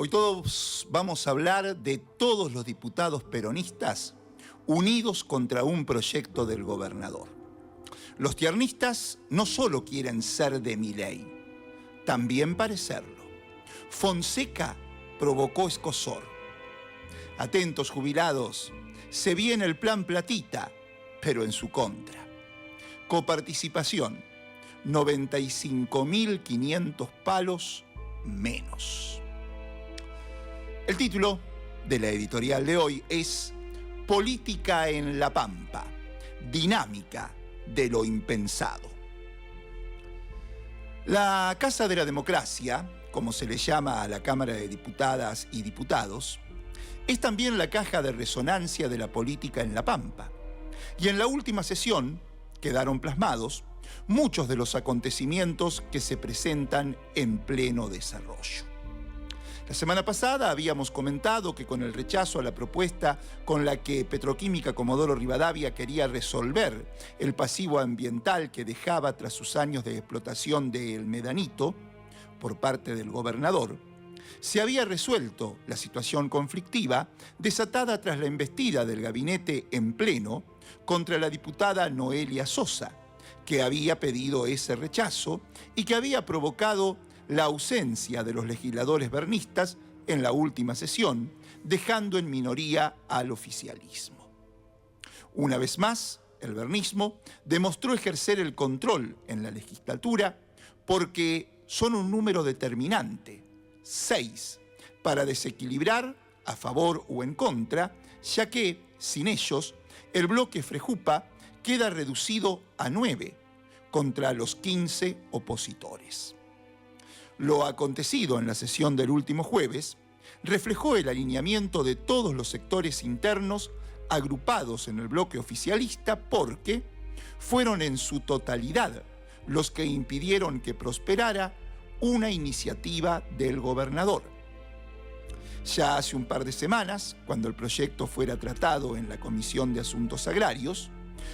Hoy todos vamos a hablar de todos los diputados peronistas unidos contra un proyecto del gobernador. Los tiernistas no solo quieren ser de Milei, también parecerlo. Fonseca provocó escozor. Atentos, jubilados, se viene el plan Platita, pero en su contra. Coparticipación, 95.500 palos menos. El título de la editorial de hoy es Política en la Pampa, dinámica de lo impensado. La Casa de la Democracia, como se le llama a la Cámara de Diputadas y Diputados, es también la caja de resonancia de la política en la Pampa. Y en la última sesión quedaron plasmados muchos de los acontecimientos que se presentan en pleno desarrollo. La semana pasada habíamos comentado que con el rechazo a la propuesta con la que Petroquímica Comodoro Rivadavia quería resolver el pasivo ambiental que dejaba tras sus años de explotación del Medanito por parte del gobernador, se había resuelto la situación conflictiva desatada tras la embestida del gabinete en pleno contra la diputada Noelia Sosa, que había pedido ese rechazo y que había provocado la ausencia de los legisladores bernistas en la última sesión, dejando en minoría al oficialismo. Una vez más, el bernismo demostró ejercer el control en la legislatura porque son un número determinante, 6, para desequilibrar a favor o en contra, ya que, sin ellos, el bloque Frejupa queda reducido a 9 contra los 15 opositores. Lo acontecido en la sesión del último jueves reflejó el alineamiento de todos los sectores internos agrupados en el bloque oficialista porque fueron en su totalidad los que impidieron que prosperara una iniciativa del gobernador. Ya hace un par de semanas, cuando el proyecto fuera tratado en la Comisión de Asuntos Agrarios,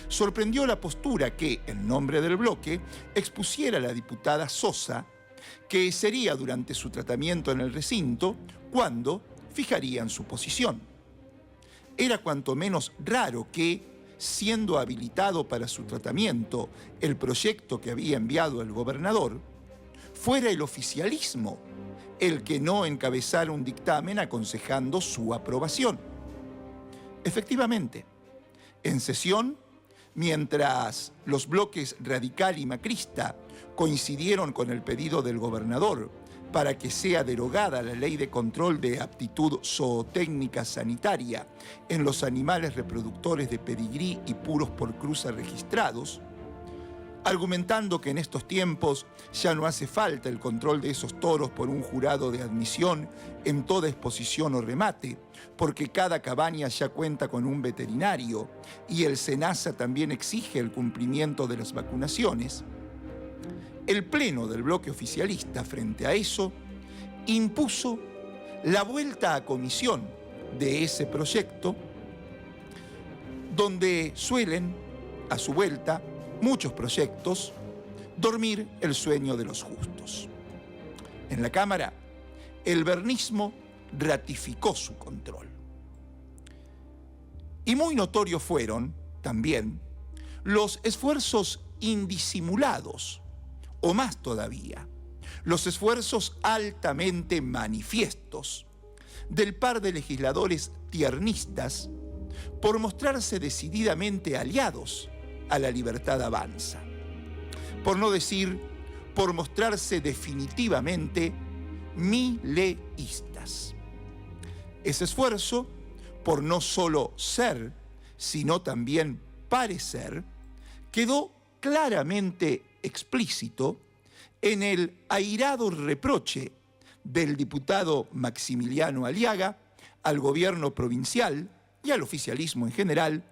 sorprendió la postura que, en nombre del bloque, expusiera la diputada Sosa, que sería durante su tratamiento en el recinto cuando fijarían su posición. Era cuanto menos raro que, siendo habilitado para su tratamiento el proyecto que había enviado el gobernador, fuera el oficialismo el que no encabezara un dictamen aconsejando su aprobación. Efectivamente, en sesión, mientras los bloques radical y macrista coincidieron con el pedido del gobernador para que sea derogada la ley de control de aptitud zootécnica sanitaria en los animales reproductores de pedigrí y puros por cruza registrados, argumentando que en estos tiempos ya no hace falta el control de esos toros por un jurado de admisión en toda exposición o remate, porque cada cabaña ya cuenta con un veterinario y el SENASA también exige el cumplimiento de las vacunaciones, el pleno del bloque oficialista frente a eso impuso la vuelta a comisión de ese proyecto, donde suelen, a su vuelta, muchos proyectos, dormir el sueño de los justos. En la Cámara, el bernismo ratificó su control. Y muy notorios fueron, también, los esfuerzos indisimulados, o más todavía, los esfuerzos altamente manifiestos del par de legisladores tiernistas por mostrarse decididamente aliados a La Libertad Avanza, por no decir, por mostrarse definitivamente mileístas. Ese esfuerzo, por no solo ser, sino también parecer, quedó claramente explícito en el airado reproche del diputado Maximiliano Aliaga al gobierno provincial y al oficialismo en general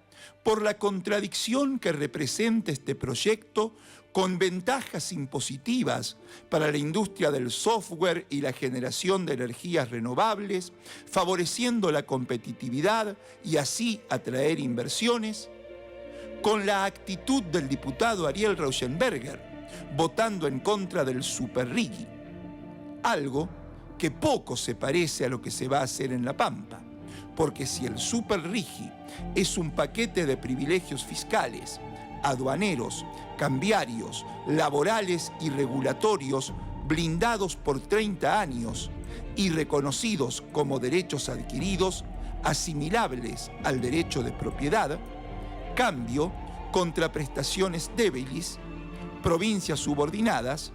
por la contradicción que representa este proyecto con ventajas impositivas para la industria del software y la generación de energías renovables, favoreciendo la competitividad y así atraer inversiones, con la actitud del diputado Ariel Rauschenberger, votando en contra del Superrigi, algo que poco se parece a lo que se va a hacer en La Pampa, porque si el Superrigi es un paquete de privilegios fiscales, aduaneros, cambiarios, laborales y regulatorios blindados por 30 años y reconocidos como derechos adquiridos, asimilables al derecho de propiedad, cambio contra prestaciones débiles, provincias subordinadas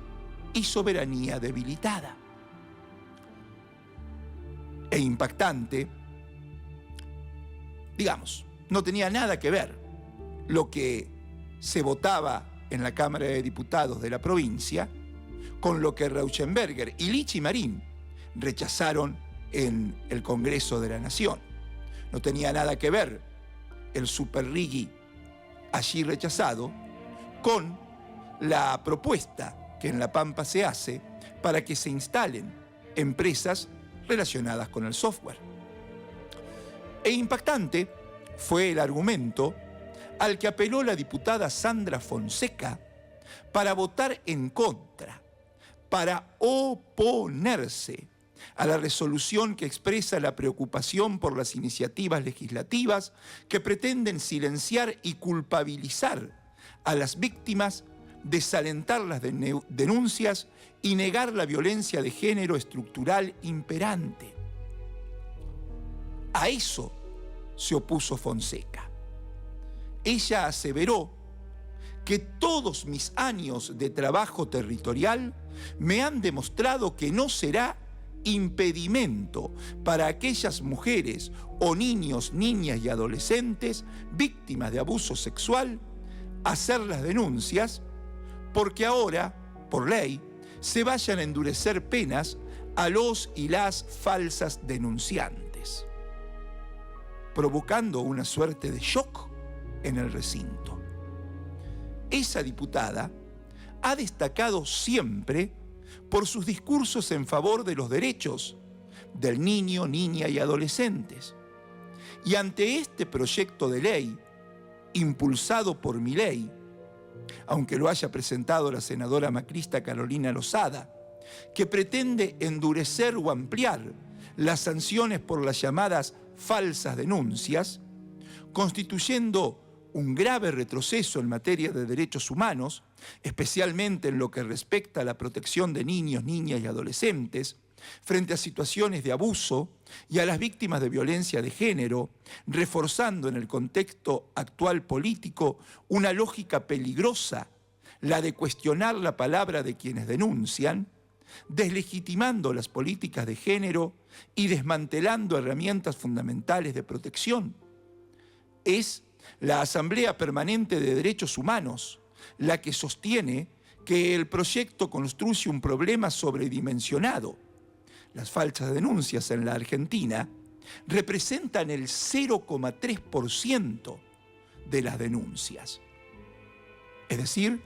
y soberanía debilitada. E impactante, digamos, no tenía nada que ver lo que se votaba en la Cámara de Diputados de la provincia con lo que Rauschenberger y Lichi Marín rechazaron en el Congreso de la Nación. No tenía nada que ver el Superrigi allí rechazado con la propuesta que en La Pampa se hace para que se instalen empresas relacionadas con el software. E impactante fue el argumento al que apeló la diputada Sandra Fonseca para votar en contra, para oponerse a la resolución que expresa la preocupación por las iniciativas legislativas que pretenden silenciar y culpabilizar a las víctimas, desalentar las denuncias y negar la violencia de género estructural imperante. A eso se opuso Fonseca. Ella aseveró que todos mis años de trabajo territorial me han demostrado que no será impedimento para aquellas mujeres o niños, niñas y adolescentes víctimas de abuso sexual hacer las denuncias, porque ahora, por ley, se vayan a endurecer penas a los y las falsas denunciantes, provocando una suerte de shock en el recinto. Esa diputada ha destacado siempre por sus discursos en favor de los derechos del niño, niña y adolescentes. Y ante este proyecto de ley, impulsado por Milei, aunque lo haya presentado la senadora macrista Carolina Lozada, que pretende endurecer o ampliar las sanciones por las llamadas falsas denuncias, constituyendo un grave retroceso en materia de derechos humanos, especialmente en lo que respecta a la protección de niños, niñas y adolescentes, frente a situaciones de abuso y a las víctimas de violencia de género, reforzando en el contexto actual político una lógica peligrosa, la de cuestionar la palabra de quienes denuncian, deslegitimando las políticas de género y desmantelando herramientas fundamentales de protección. Es la Asamblea Permanente de Derechos Humanos la que sostiene que el proyecto construye un problema sobredimensionado. Las falsas denuncias en la Argentina representan el 0,3% de las denuncias. Es decir,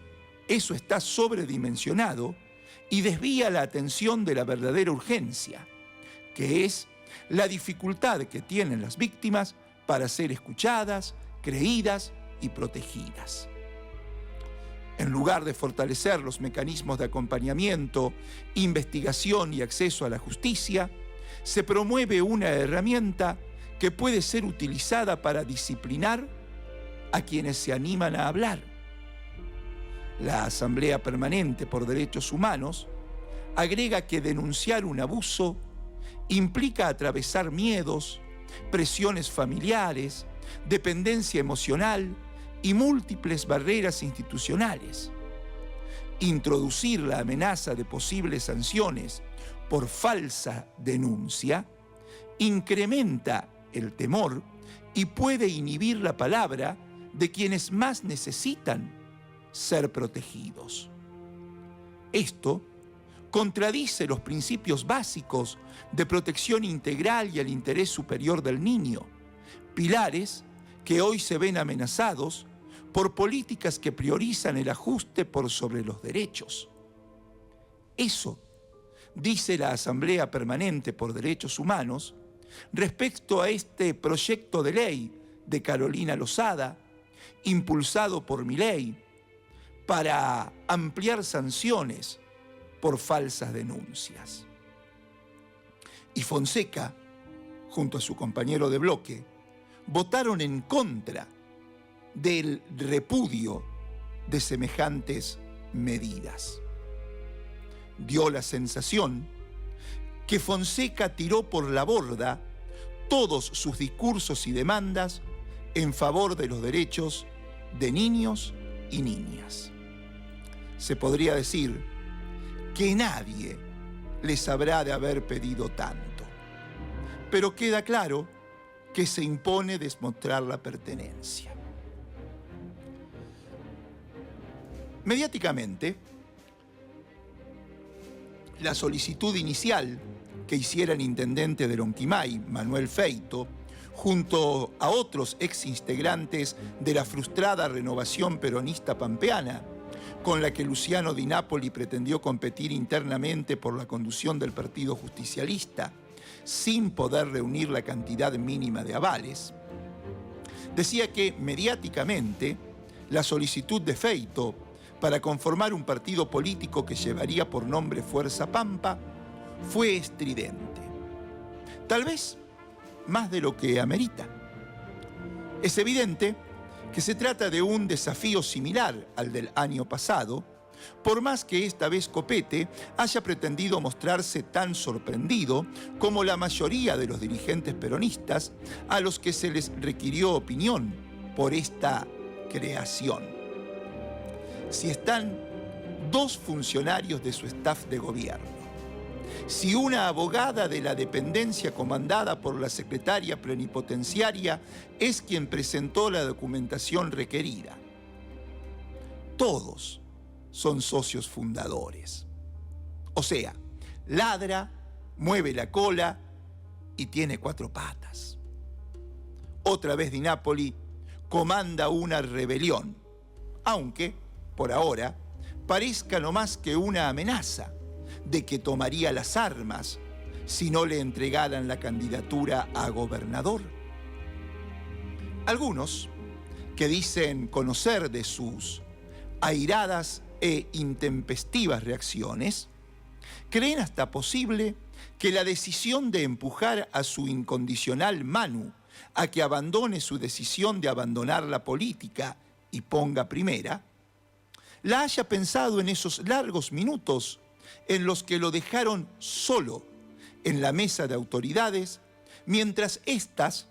eso está sobredimensionado y desvía la atención de la verdadera urgencia, que es la dificultad que tienen las víctimas para ser escuchadas, creídas y protegidas. En lugar de fortalecer los mecanismos de acompañamiento, investigación y acceso a la justicia, se promueve una herramienta que puede ser utilizada para disciplinar a quienes se animan a hablar. La Asamblea Permanente por Derechos Humanos agrega que denunciar un abuso implica atravesar miedos, presiones familiares, dependencia emocional y múltiples barreras institucionales. Introducir la amenaza de posibles sanciones por falsa denuncia incrementa el temor y puede inhibir la palabra de quienes más necesitan ser protegidos. Esto contradice los principios básicos de protección integral y el interés superior del niño, pilares que hoy se ven amenazados por políticas que priorizan el ajuste por sobre los derechos. Eso dice la Asamblea Permanente por Derechos Humanos respecto a este proyecto de ley de Carolina Lozada, impulsado por Milei, para ampliar sanciones por falsas denuncias. y Fonseca, junto a su compañero de bloque, votaron en contra del repudio de semejantes medidas. Dio la sensación que Fonseca tiró por la borda todos sus discursos y demandas en favor de los derechos de niños y niñas. Se podría decir que nadie les habrá de haber pedido tanto, pero queda claro que se impone demostrar la pertenencia. Mediáticamente, la solicitud inicial que hiciera el intendente de Lonquimay, Manuel Feito, junto a otros exintegrantes de la frustrada renovación peronista pampeana, con la que Luciano Di Napoli pretendió competir internamente por la conducción del Partido Justicialista, sin poder reunir la cantidad mínima de avales, decía que mediáticamente la solicitud de Feito para conformar un partido político que llevaría por nombre Fuerza Pampa fue estridente. Tal vez más de lo que amerita. Es evidente que se trata de un desafío similar al del año pasado, por más que esta vez Copete haya pretendido mostrarse tan sorprendido como la mayoría de los dirigentes peronistas a los que se les requirió opinión por esta creación. Si están dos funcionarios de su staff de gobierno, si una abogada de la dependencia comandada por la secretaria plenipotenciaria es quien presentó la documentación requerida, todos son socios fundadores. O sea, ladra, mueve la cola y tiene cuatro patas. Otra vez Di Napoli comanda una rebelión, aunque, por ahora, parezca no más que una amenaza de que tomaría las armas si no le entregaran la candidatura a gobernador. Algunos, que dicen conocer de sus airadas e intempestivas reacciones, creen hasta posible que la decisión de empujar a su incondicional Manu a que abandone su decisión de abandonar la política y ponga primera, la haya pensado en esos largos minutos en los que lo dejaron solo en la mesa de autoridades, mientras éstas,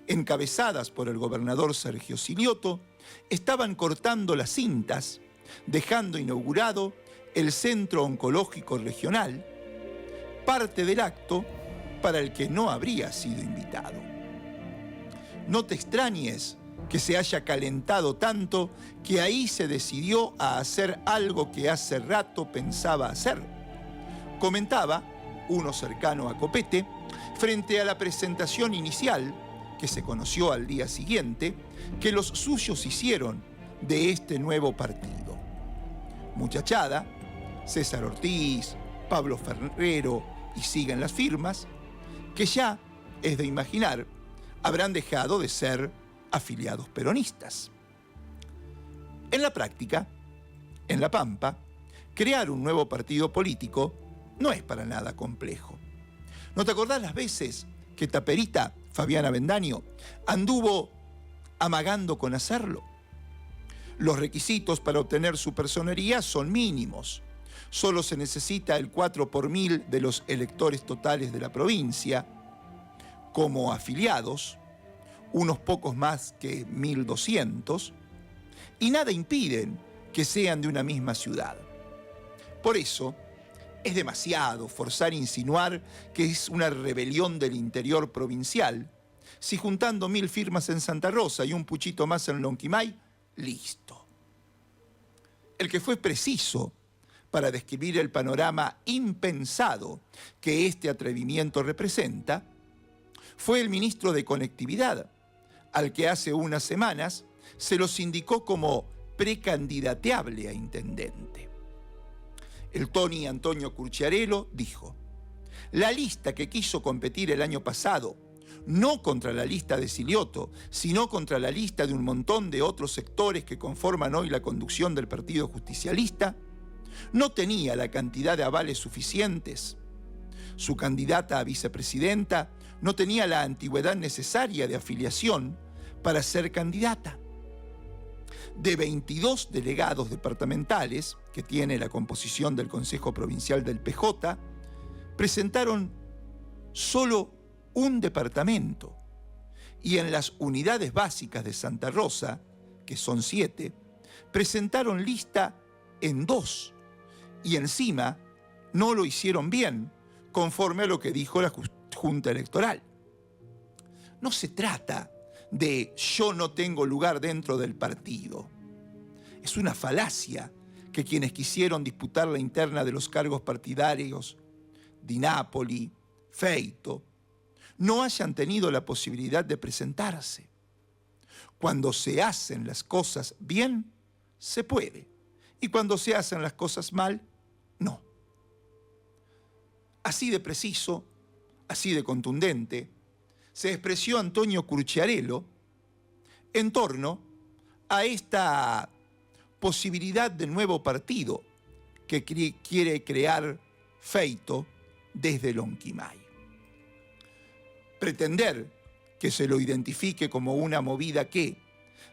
encabezadas por el gobernador Sergio Silioto, estaban cortando las cintas, dejando inaugurado el Centro Oncológico Regional, parte del acto para el que no habría sido invitado. No te extrañes que se haya calentado tanto que ahí se decidió a hacer algo que hace rato pensaba hacer. Comentaba uno cercano a Copete, frente a la presentación inicial, que se conoció al día siguiente, que los suyos hicieron de este nuevo partido. Muchachada, César Ortiz, Pablo Ferrero y siguen las firmas, que ya, es de imaginar, habrán dejado de ser afiliados peronistas. En la práctica, en La Pampa, crear un nuevo partido político no es para nada complejo. ¿No te acordás las veces que Taperita, Fabián Avendaño, anduvo amagando con hacerlo? Los requisitos para obtener su personería son mínimos. Solo se necesita el 4 por 1000 de los electores totales de la provincia. Como afiliados, unos pocos más que 1200, y nada impiden que sean de una misma ciudad. Por eso, es demasiado forzar a insinuar que es una rebelión del interior provincial, si juntando 1000 firmas en Santa Rosa y un puchito más en Lonquimay, listo. El que fue preciso para describir el panorama impensado que este atrevimiento representa fue el ministro de Conectividad, al que hace unas semanas se los indicó como precandidateable a intendente. El Tony Antonio Curciarello dijo: la lista que quiso competir el año pasado, no contra la lista de Silioto, sino contra la lista de un montón de otros sectores que conforman hoy la conducción del Partido Justicialista, no tenía la cantidad de avales suficientes. Su candidata a vicepresidenta no tenía la antigüedad necesaria de afiliación para ser candidata. De 22 delegados departamentales que tiene la composición del Consejo Provincial del PJ, presentaron solo un departamento, y en las unidades básicas de Santa Rosa, que son 7, presentaron lista en 2, y encima no lo hicieron bien, conforme a lo que dijo la Junta Electoral. No se trata de yo no tengo lugar dentro del partido. Es una falacia que quienes quisieron disputar la interna de los cargos partidarios, Di Napoli, Feito, no hayan tenido la posibilidad de presentarse. Cuando se hacen las cosas bien, se puede. Y cuando se hacen las cosas mal, no. Así de preciso, así de contundente, se expresó Antonio Curciarello en torno a esta posibilidad de nuevo partido que quiere crear Feito desde Lonquimay. Pretender que se lo identifique como una movida que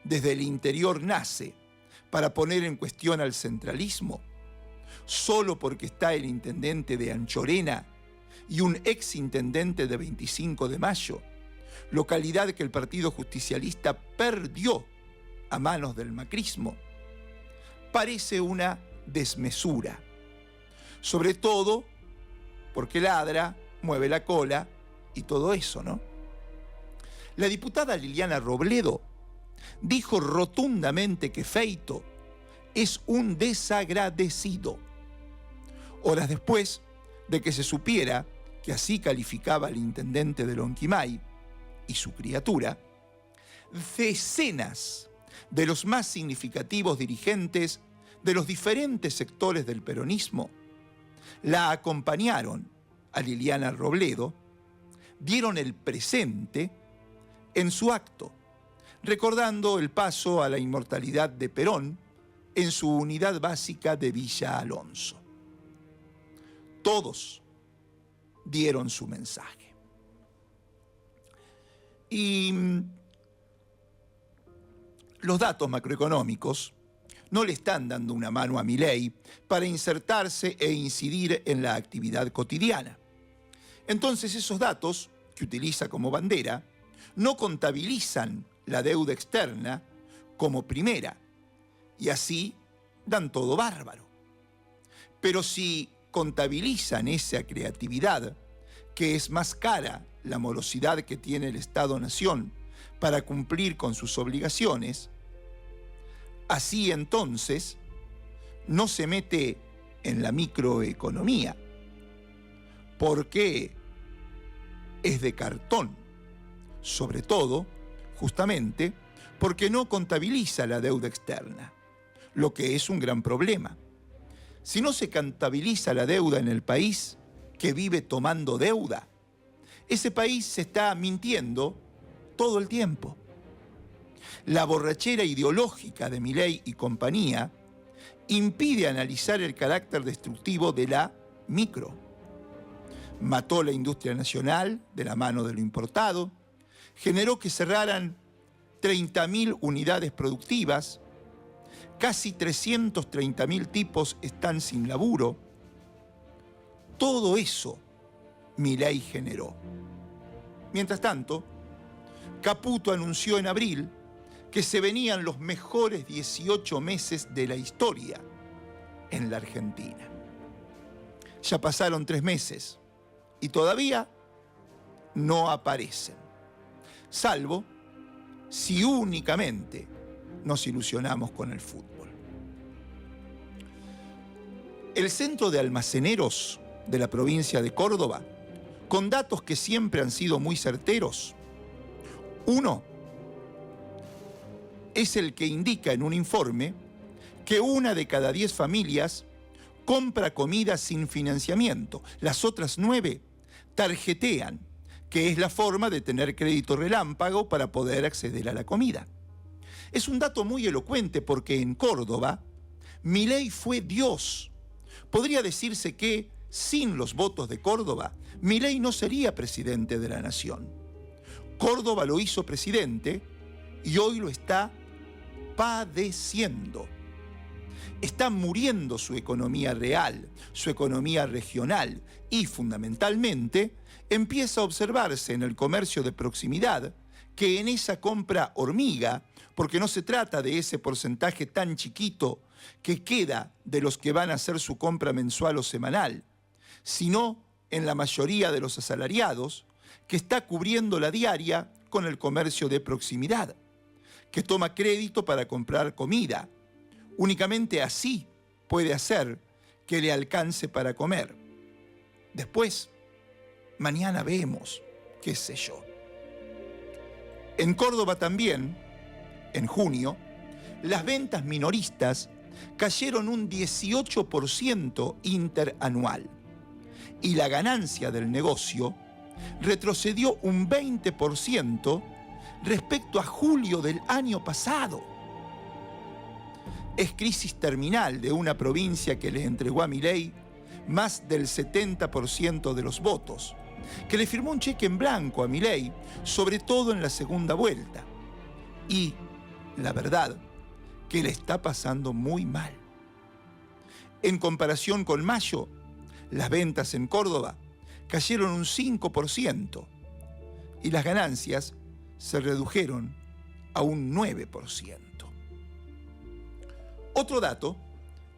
desde el interior nace para poner en cuestión al centralismo, solo porque está el intendente de Anchorena y un exintendente de 25 de Mayo, localidad que el Partido Justicialista perdió a manos del macrismo, parece una desmesura. Sobre todo porque ladra, mueve la cola y todo eso, ¿no? La diputada Liliana Robledo dijo rotundamente que Feito es un desagradecido. Horas después de que se supiera que así calificaba al intendente de Lonquimay y su criatura, decenas de los más significativos dirigentes de los diferentes sectores del peronismo la acompañaron a Liliana Robledo, dieron el presente en su acto, recordando el paso a la inmortalidad de Perón en su unidad básica de Villa Alonso. Todos dieron su mensaje. Y los datos macroeconómicos no le están dando una mano a Milei para insertarse e incidir en la actividad cotidiana. Entonces esos datos, que utiliza como bandera, no contabilizan la deuda externa como primera, y así dan todo bárbaro. Pero si contabilizan esa creatividad, que es más cara la morosidad que tiene el Estado-Nación para cumplir con sus obligaciones, así entonces no se mete en la microeconomía, porque es de cartón, sobre todo, justamente, porque no contabiliza la deuda externa, lo que es un gran problema. Si no se contabiliza la deuda en el país que vive tomando deuda, ese país se está mintiendo todo el tiempo. La borrachera ideológica de Milei y compañía impide analizar el carácter destructivo de la micro. Mató la industria nacional de la mano de lo importado, generó que cerraran 30.000 unidades productivas, casi 330.000 tipos están sin laburo. Todo eso Milei generó. Mientras tanto, Caputo anunció en abril que se venían los mejores 18 meses de la historia en la Argentina. Ya pasaron 3 meses y todavía no aparecen, salvo si únicamente nos ilusionamos con el fútbol. El Centro de Almaceneros de la provincia de Córdoba, con datos que siempre han sido muy certeros. Uno es el que indica en un informe que 1 de cada 10 familias compra comida sin financiamiento. Las otras 9 tarjetean, que es la forma de tener crédito relámpago para poder acceder a la comida. Es un dato muy elocuente porque en Córdoba, Milei fue Dios. Podría decirse que, sin los votos de Córdoba, Milei no sería presidente de la nación. Córdoba lo hizo presidente y hoy lo está padeciendo. Está muriendo su economía real, su economía regional y, fundamentalmente, empieza a observarse en el comercio de proximidad que en esa compra hormiga, porque no se trata de ese porcentaje tan chiquito que queda de los que van a hacer su compra mensual o semanal, sino en la mayoría de los asalariados, que está cubriendo la diaria con el comercio de proximidad, que toma crédito para comprar comida. Únicamente así puede hacer que le alcance para comer. Después, mañana vemos, qué sé yo. En Córdoba también, en junio, las ventas minoristas cayeron un 18% interanual y la ganancia del negocio retrocedió un 20% respecto a julio del año pasado. Es crisis terminal de una provincia que le entregó a Milei más del 70% de los votos, que le firmó un cheque en blanco a Milei, sobre todo en la segunda vuelta. Y, la verdad, que le está pasando muy mal. En comparación con mayo, las ventas en Córdoba cayeron un 5% y las ganancias se redujeron a un 9%. Otro dato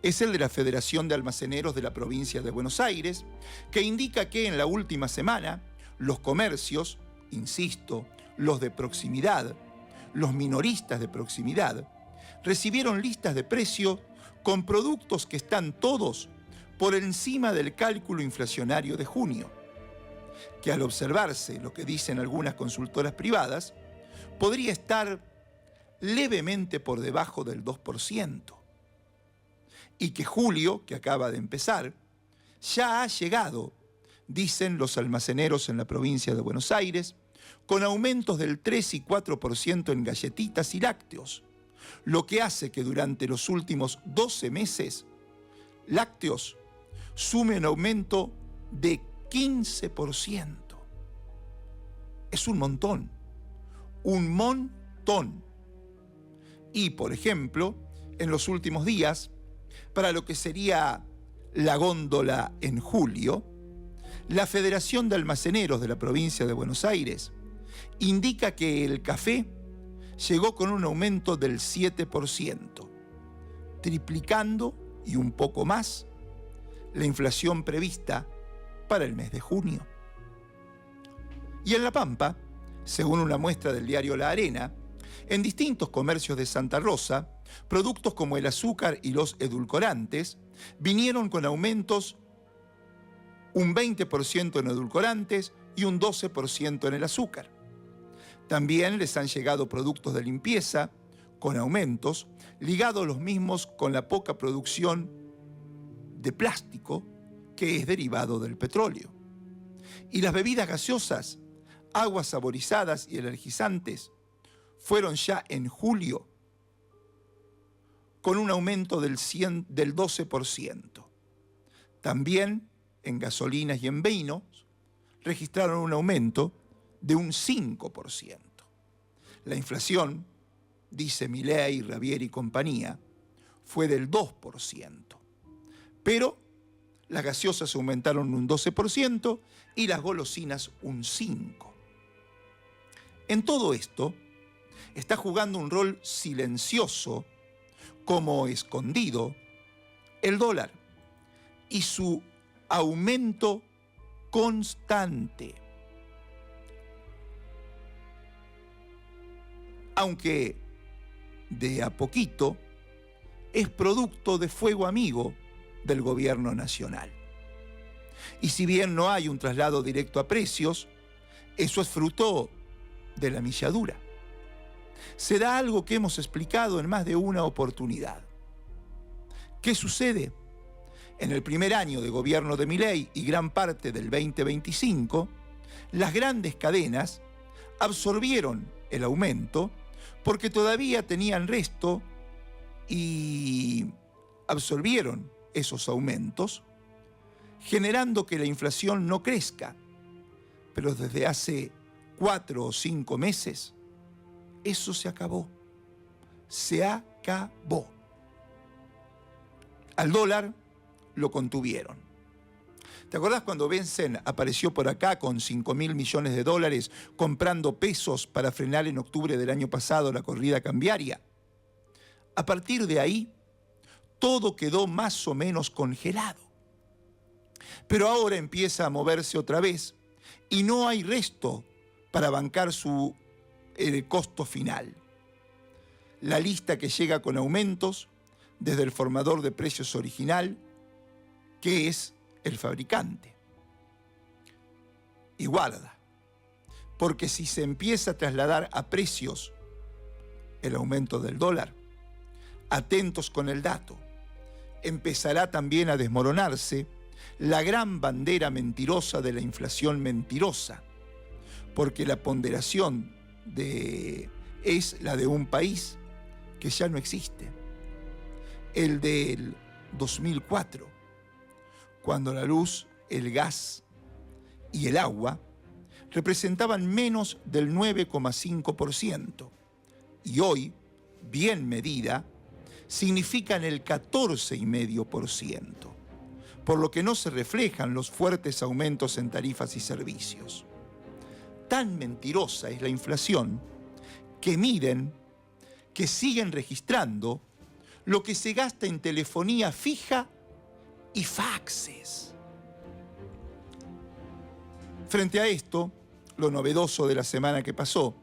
es el de la Federación de Almaceneros de la provincia de Buenos Aires, que indica que en la última semana los comercios, insisto, los de proximidad, los minoristas de proximidad, recibieron listas de precio con productos que están todos por encima del cálculo inflacionario de junio, que al observarse lo que dicen algunas consultoras privadas, podría estar levemente por debajo del 2%. Y que julio, que acaba de empezar, ya ha llegado, dicen los almaceneros en la provincia de Buenos Aires, con aumentos del 3 y 4% en galletitas y lácteos, lo que hace que durante los últimos 12 meses, lácteos sume un aumento de 15%. Es un montón, un montón. Y, por ejemplo, en los últimos días, para lo que sería la góndola en julio, la Federación de Almaceneros de la provincia de Buenos Aires indica que el café llegó con un aumento del 7%, triplicando y un poco más la inflación prevista para el mes de junio. Y en La Pampa, según una muestra del diario La Arena, en distintos comercios de Santa Rosa, productos como el azúcar y los edulcorantes vinieron con aumentos un 20% en edulcorantes y un 12% en el azúcar. También les han llegado productos de limpieza con aumentos ligados los mismos con la poca producción de plástico que es derivado del petróleo. Y las bebidas gaseosas, aguas saborizadas y energizantes fueron ya en julio con un aumento del 12%. También en gasolinas y en vinos registraron un aumento de un 5%. La inflación, dice Milei, Rabier y compañía, fue del 2%. Pero las gaseosas aumentaron un 12% y las golosinas un 5%. En todo esto está jugando un rol silencioso, como escondido, el dólar y su aumento constante. Aunque de a poquito es producto de fuego amigo del gobierno nacional. Y si bien no hay un traslado directo a precios, eso es fruto de la milladura. Se da algo que hemos explicado en más de una oportunidad. ¿Qué sucede? En el primer año de gobierno de Milei y gran parte del 2025, las grandes cadenas absorbieron el aumento porque todavía tenían resto y absorbieron esos aumentos, generando que la inflación no crezca pero desde hace 4 o 5 meses, eso se acabó. Se acabó. Al dólar lo contuvieron. ¿Te acordás cuando Benson apareció por acá con 5.000 millones de dólares comprando pesos para frenar en octubre del año pasado la corrida cambiaria? A partir de ahí, todo quedó más o menos congelado. Pero ahora empieza a moverse otra vez y no hay resto para bancar su costo final. La lista que llega con aumentos desde el formador de precios original, que es el fabricante. Y guarda, porque si se empieza a trasladar a precios el aumento del dólar, atentos con el dato, empezará también a desmoronarse la gran bandera mentirosa de la inflación mentirosa, porque la ponderación es la de un país que ya no existe, el del 2004, cuando la luz, el gas y el agua representaban menos del 9,5%, y hoy, bien medida, significan el 14,5%, por lo que no se reflejan los fuertes aumentos en tarifas y servicios. Tan mentirosa es la inflación que miden, que siguen registrando lo que se gasta en telefonía fija y faxes. Frente a esto, lo novedoso de la semana que pasó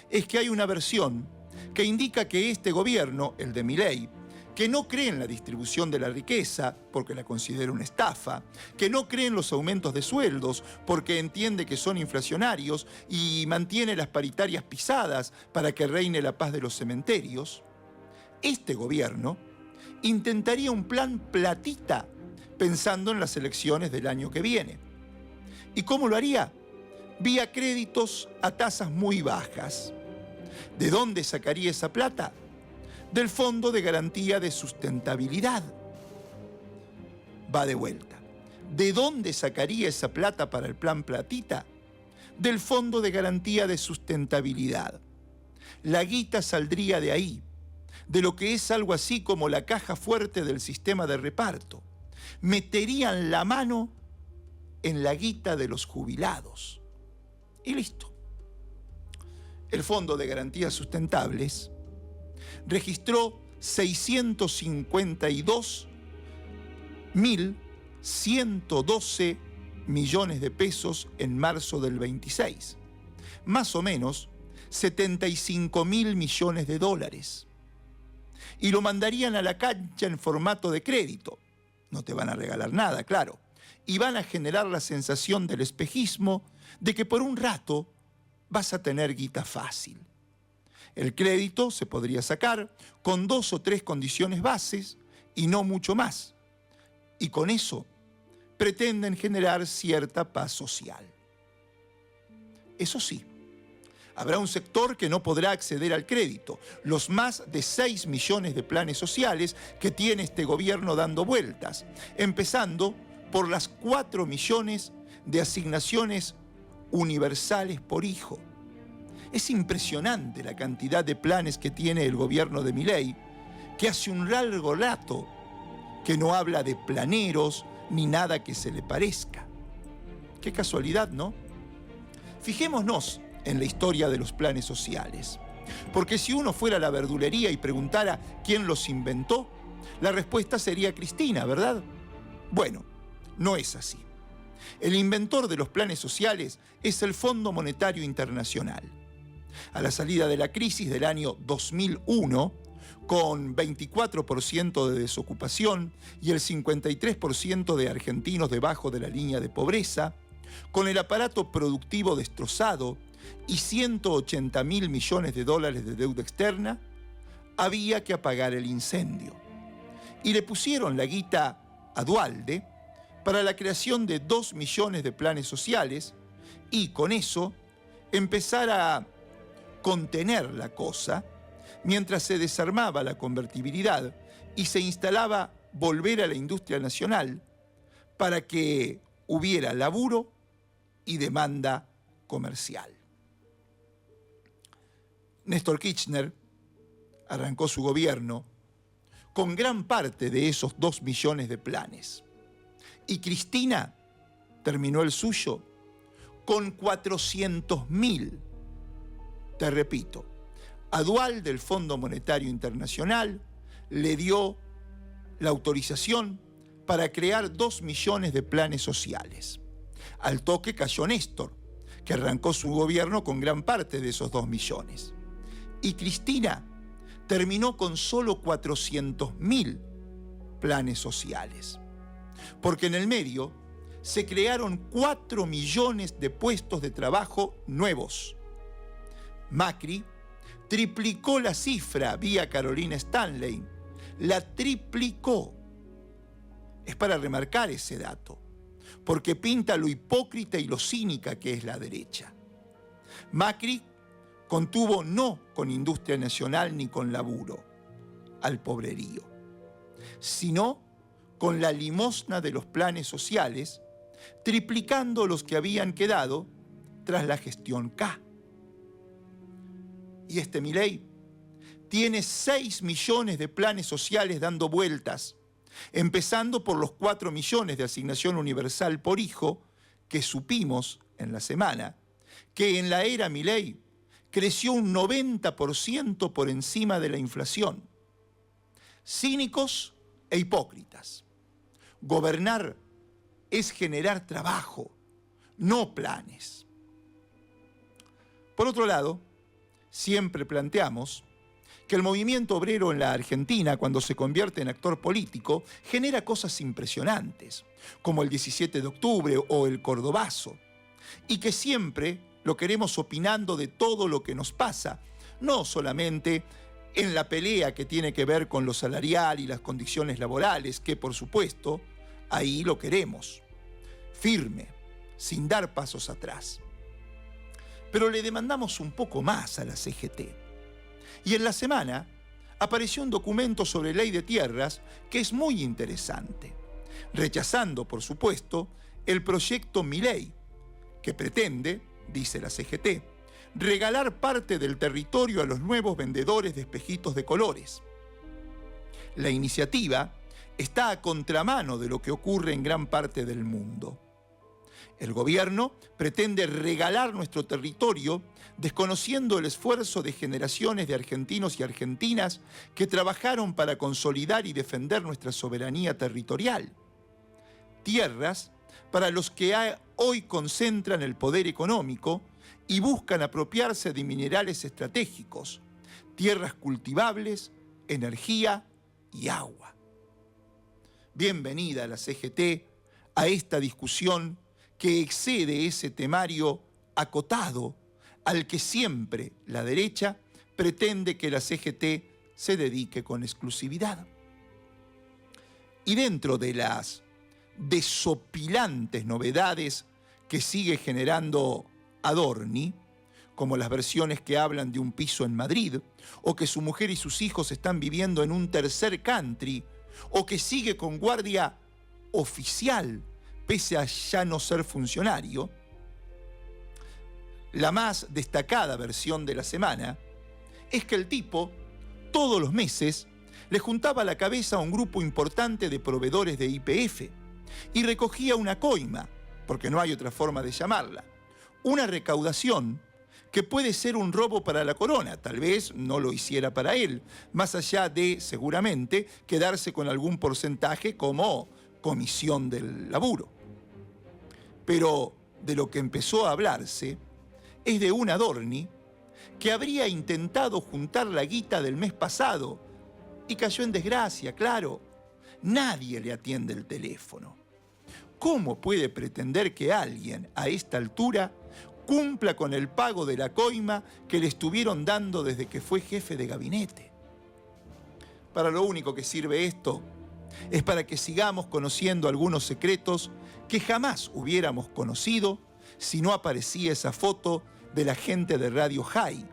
es que hay una versión que indica que este gobierno, el de Milei, que no cree en la distribución de la riqueza porque la considera una estafa, que no cree en los aumentos de sueldos porque entiende que son inflacionarios y mantiene las paritarias pisadas para que reine la paz de los cementerios, este gobierno intentaría un plan platita pensando en las elecciones del año que viene. ¿Y cómo lo haría? Vía créditos a tasas muy bajas. ¿De dónde sacaría esa plata? Del Fondo de Garantía de Sustentabilidad. Va de vuelta. ¿De dónde sacaría esa plata para el plan platita? Del Fondo de Garantía de Sustentabilidad. La guita saldría de ahí, de lo que es algo así como la caja fuerte del sistema de reparto. Meterían la mano en la guita de los jubilados. Y listo. El Fondo de Garantías Sustentables registró 652.112 millones de pesos en marzo del 26, más o menos 75.000 millones de dólares. Y lo mandarían a la cancha en formato de crédito. No te van a regalar nada, claro. Y van a generar la sensación del espejismo de que por un rato vas a tener guita fácil. El crédito se podría sacar con 2 o 3 condiciones bases y no mucho más. Y con eso pretenden generar cierta paz social. Eso sí, habrá un sector que no podrá acceder al crédito, los más de 6 millones de planes sociales que tiene este gobierno dando vueltas, empezando por las 4 millones de asignaciones universales por hijo. Es impresionante la cantidad de planes que tiene el gobierno de Milei, que hace un largo rato que no habla de planeros ni nada que se le parezca. Qué casualidad, ¿no? Fijémonos en la historia de los planes sociales, porque si uno fuera a la verdulería y preguntara quién los inventó, la respuesta sería Cristina, ¿verdad? Bueno, no es así. El inventor de los planes sociales es el Fondo Monetario Internacional. A la salida de la crisis del año 2001, con 24% de desocupación y el 53% de argentinos debajo de la línea de pobreza, con el aparato productivo destrozado y 180.000 millones de dólares de deuda externa, había que apagar el incendio. Y le pusieron la guita a Duhalde para la creación de 2 millones de planes sociales y con eso empezar a contener la cosa mientras se desarmaba la convertibilidad y se instalaba volver a la industria nacional para que hubiera laburo y demanda comercial. Néstor Kirchner arrancó su gobierno con gran parte de esos 2 millones de planes. Y Cristina terminó el suyo con 400.000. Te repito, Adual del Fondo Monetario Internacional le dio la autorización para crear 2 millones de planes sociales. Al toque cayó Néstor, que arrancó su gobierno con gran parte de esos 2 millones. Y Cristina terminó con solo 400.000 planes sociales. Porque en el medio se crearon 4 millones de puestos de trabajo nuevos. Macri triplicó la cifra vía Carolina Stanley, la triplicó. Es para remarcar ese dato, porque pinta lo hipócrita y lo cínica que es la derecha. Macri contuvo no con industria nacional ni con laburo al pobrerío, sino con la limosna de los planes sociales, triplicando los que habían quedado tras la gestión K. Y este Milei tiene 6 millones de planes sociales dando vueltas, empezando por los 4 millones de asignación universal por hijo, que supimos en la semana, que en la era Milei creció un 90% por encima de la inflación. Cínicos e hipócritas. Gobernar es generar trabajo, no planes. Por otro lado, siempre planteamos que el movimiento obrero en la Argentina, cuando se convierte en actor político, genera cosas impresionantes, como el 17 de octubre o el Cordobazo, y que siempre lo queremos opinando de todo lo que nos pasa, no solamente en la pelea que tiene que ver con lo salarial y las condiciones laborales, que por supuesto, ahí lo queremos, firme, sin dar pasos atrás. Pero le demandamos un poco más a la CGT. Y en la semana apareció un documento sobre ley de tierras que es muy interesante, rechazando, por supuesto, el proyecto Milei, que pretende, dice la CGT, regalar parte del territorio a los nuevos vendedores de espejitos de colores. La iniciativa está a contramano de lo que ocurre en gran parte del mundo. El gobierno pretende regalar nuestro territorio desconociendo el esfuerzo de generaciones de argentinos y argentinas que trabajaron para consolidar y defender nuestra soberanía territorial. Tierras para los que hoy concentran el poder económico y buscan apropiarse de minerales estratégicos, tierras cultivables, energía y agua. Bienvenida a la CGT a esta discusión que excede ese temario acotado al que siempre la derecha pretende que la CGT se dedique con exclusividad. Y dentro de las desopilantes novedades que sigue generando Adorni, como las versiones que hablan de un piso en Madrid, o que su mujer y sus hijos están viviendo en un tercer country, o que sigue con guardia oficial, pese a ya no ser funcionario, la más destacada versión de la semana es que el tipo, todos los meses, le juntaba la cabeza a un grupo importante de proveedores de YPF y recogía una coima, porque no hay otra forma de llamarla, una recaudación que puede ser un robo para la corona, tal vez no lo hiciera para él, más allá de, seguramente, quedarse con algún porcentaje como comisión del laburo. Pero de lo que empezó a hablarse es de un Adorni que habría intentado juntar la guita del mes pasado y cayó en desgracia, claro. Nadie le atiende el teléfono. ¿Cómo puede pretender que alguien a esta altura cumpla con el pago de la coima que le estuvieron dando desde que fue jefe de gabinete? Para lo único que sirve esto es para que sigamos conociendo algunos secretos que jamás hubiéramos conocido si no aparecía esa foto de la gente de Radio High,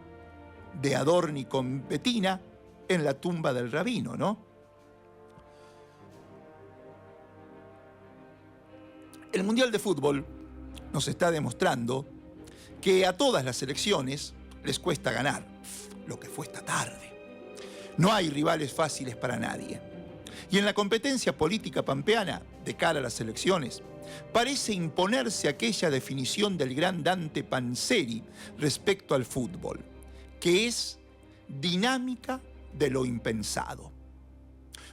de Adorni con Bettina en la tumba del rabino, ¿no? El Mundial de Fútbol nos está demostrando que a todas las elecciones les cuesta ganar, lo que fue esta tarde. No hay rivales fáciles para nadie. Y en la competencia política pampeana, de cara a las elecciones, parece imponerse aquella definición del gran Dante Panzeri respecto al fútbol, que es dinámica de lo impensado.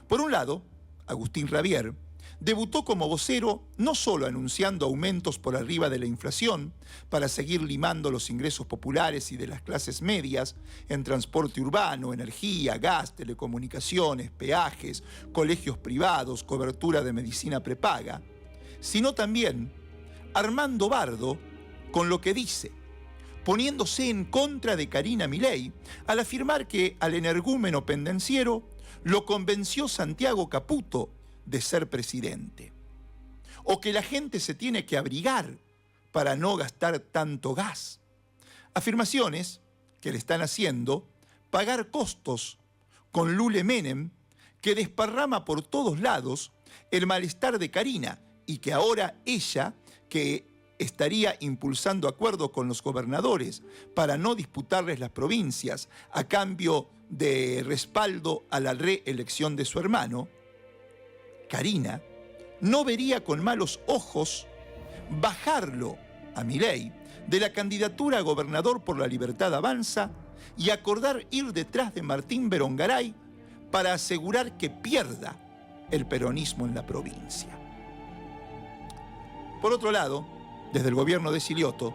Por un lado, Agustín Rabier debutó como vocero no solo anunciando aumentos por arriba de la inflación para seguir limando los ingresos populares y de las clases medias en transporte urbano, energía, gas, telecomunicaciones, peajes, colegios privados, cobertura de medicina prepaga, sino también armando bardo con lo que dice, poniéndose en contra de Karina Milei al afirmar que al energúmeno pendenciero lo convenció Santiago Caputo de ser presidente, o que la gente se tiene que abrigar para no gastar tanto gas. Afirmaciones que le están haciendo pagar costos con Lule Menem, que desparrama por todos lados el malestar de Karina y que ahora ella, que estaría impulsando acuerdos con los gobernadores para no disputarles las provincias a cambio de respaldo a la reelección de su hermano, Karina no vería con malos ojos bajarlo a Milei de la candidatura a gobernador por la Libertad Avanza y acordar ir detrás de Martín Berongaray para asegurar que pierda el peronismo en la provincia. Por otro lado, desde el gobierno de Silioto,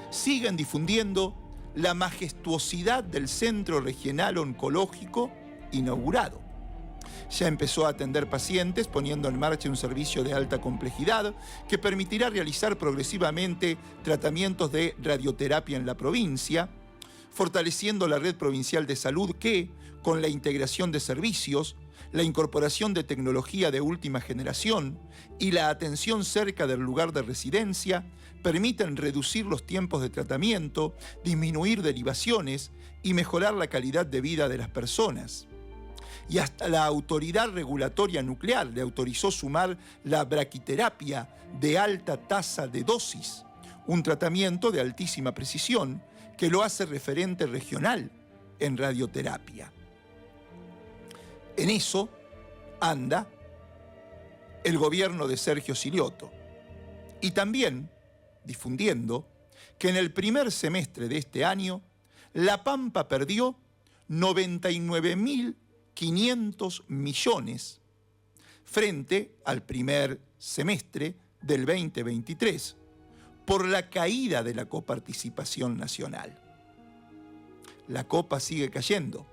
siguen difundiendo la majestuosidad del Centro Regional Oncológico inaugurado. Ya empezó a atender pacientes poniendo en marcha un servicio de alta complejidad que permitirá realizar progresivamente tratamientos de radioterapia en la provincia, fortaleciendo la red provincial de salud que, con la integración de servicios, la incorporación de tecnología de última generación y la atención cerca del lugar de residencia, permiten reducir los tiempos de tratamiento, disminuir derivaciones y mejorar la calidad de vida de las personas. Y hasta la Autoridad Regulatoria Nuclear le autorizó sumar la braquiterapia de alta tasa de dosis, un tratamiento de altísima precisión que lo hace referente regional en radioterapia. En eso anda el gobierno de Sergio Silioto y también difundiendo que en el primer semestre de este año La Pampa perdió 99.500 millones frente al primer semestre del 2023 por la caída de la coparticipación nacional. La copa sigue cayendo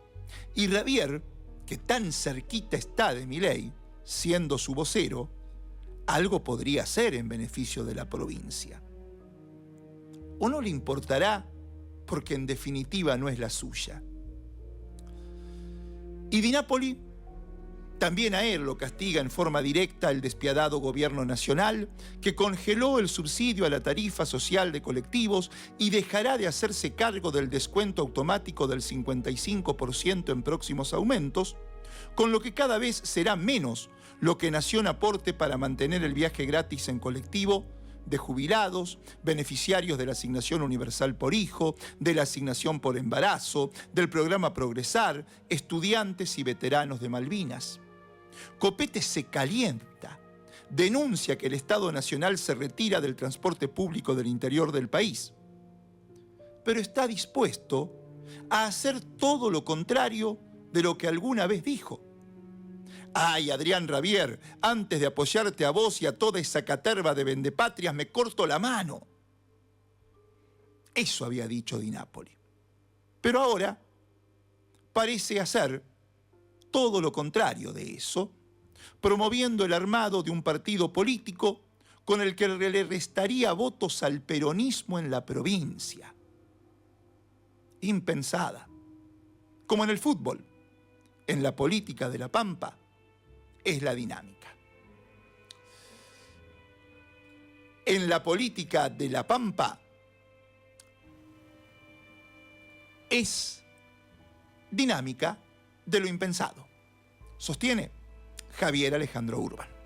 y Rabier, que tan cerquita está de Milei, siendo su vocero, algo podría hacer en beneficio de la provincia. ¿O no le importará porque en definitiva no es la suya? Y Di Napoli, también a él lo castiga en forma directa el despiadado gobierno nacional, que congeló el subsidio a la tarifa social de colectivos y dejará de hacerse cargo del descuento automático del 55% en próximos aumentos, con lo que cada vez será menos lo que Nación aporte para mantener el viaje gratis en colectivo de jubilados, beneficiarios de la asignación universal por hijo, de la asignación por embarazo, del programa Progresar, estudiantes y veteranos de Malvinas. Copete se calienta, denuncia que el Estado Nacional se retira del transporte público del interior del país, pero está dispuesto a hacer todo lo contrario de lo que alguna vez dijo. Ay, Adrián Rabier, antes de apoyarte a vos y a toda esa caterva de vendepatrias, me corto la mano. Eso había dicho Di Napoli. Pero ahora parece hacer todo lo contrario de eso, promoviendo el armado de un partido político con el que le restaría votos al peronismo en la provincia. Impensada. Como en el fútbol, en la política de La Pampa, es la dinámica. En la política de La Pampa es dinámica de lo impensado, sostiene Javier Alejandro Urban.